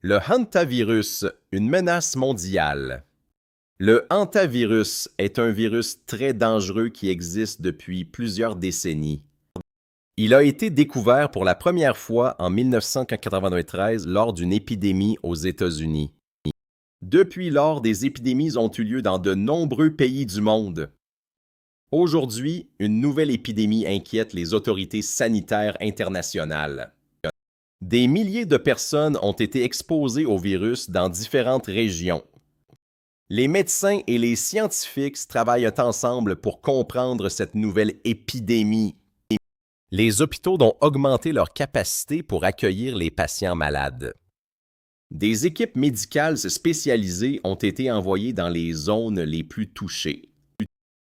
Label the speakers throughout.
Speaker 1: Le hantavirus, une menace mondiale. Le hantavirus est un virus très dangereux qui existe depuis plusieurs décennies. Il a été découvert pour la première fois en 1993 lors d'une épidémie aux États-Unis. Depuis lors, des épidémies ont eu lieu dans de nombreux pays du monde. Aujourd'hui, une nouvelle épidémie inquiète les autorités sanitaires internationales. Des milliers de personnes ont été exposées au virus dans différentes régions. Les médecins et les scientifiques travaillent ensemble pour comprendre cette nouvelle épidémie. Les hôpitaux ont augmenté leur capacité pour accueillir les patients malades. Des équipes médicales spécialisées ont été envoyées dans les zones les plus touchées.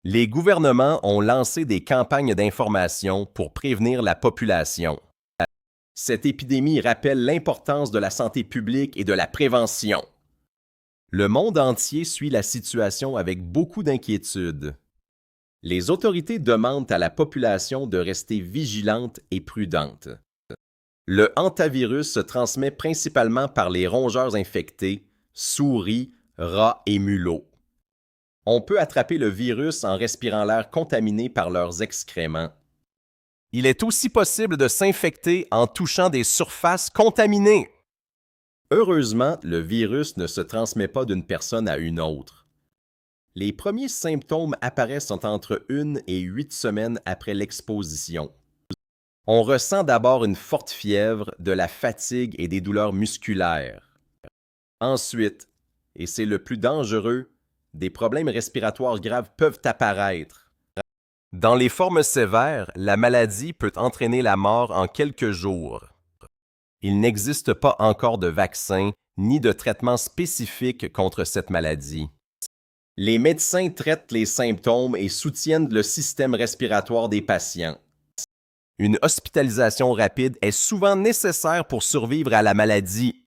Speaker 1: Les gouvernements ont lancé des campagnes d'information pour prévenir la population. Cette épidémie rappelle l'importance de la santé publique et de la prévention. Le monde entier suit la situation avec beaucoup d'inquiétude. Les autorités demandent à la population de rester vigilante et prudente. Le hantavirus se transmet principalement par les rongeurs infectés, souris, rats et mulots. On peut attraper le virus en respirant l'air contaminé par leurs excréments. Il est aussi possible de s'infecter en touchant des surfaces contaminées. Heureusement, le virus ne se transmet pas d'une personne à une autre. Les premiers symptômes apparaissent entre 1 et 8 semaines après l'exposition. On ressent d'abord une forte fièvre, de la fatigue et des douleurs musculaires. Ensuite, et c'est le plus dangereux, des problèmes respiratoires graves peuvent apparaître. Dans les formes sévères, la maladie peut entraîner la mort en quelques jours. Il n'existe pas encore de vaccin ni de traitement spécifique contre cette maladie. Les médecins traitent les symptômes et soutiennent le système respiratoire des patients. Une hospitalisation rapide est souvent nécessaire pour survivre à la maladie.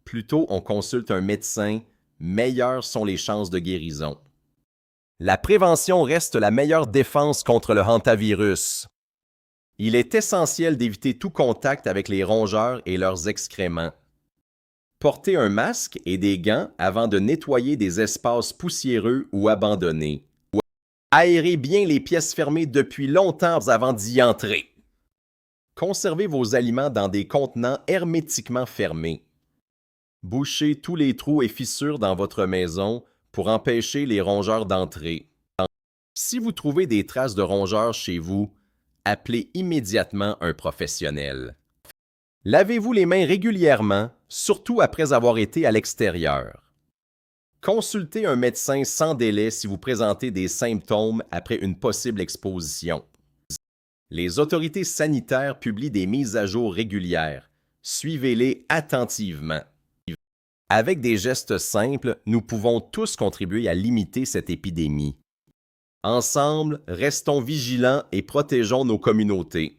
Speaker 1: Plus tôt on consulte un médecin, meilleures sont les chances de guérison. La prévention reste la meilleure défense contre le hantavirus. Il est essentiel d'éviter tout contact avec les rongeurs et leurs excréments. Portez un masque et des gants avant de nettoyer des espaces poussiéreux ou abandonnés. Aérez bien les pièces fermées depuis longtemps avant d'y entrer. Conservez vos aliments dans des contenants hermétiquement fermés. Bouchez tous les trous et fissures dans votre maison pour empêcher les rongeurs d'entrer. Si vous trouvez des traces de rongeurs chez vous, appelez immédiatement un professionnel. Lavez-vous les mains régulièrement, surtout après avoir été à l'extérieur. Consultez un médecin sans délai si vous présentez des symptômes après une possible exposition. Les autorités sanitaires publient des mises à jour régulières. Suivez-les attentivement. Avec des gestes simples, nous pouvons tous contribuer à limiter cette épidémie. Ensemble, restons vigilants et protégeons nos communautés.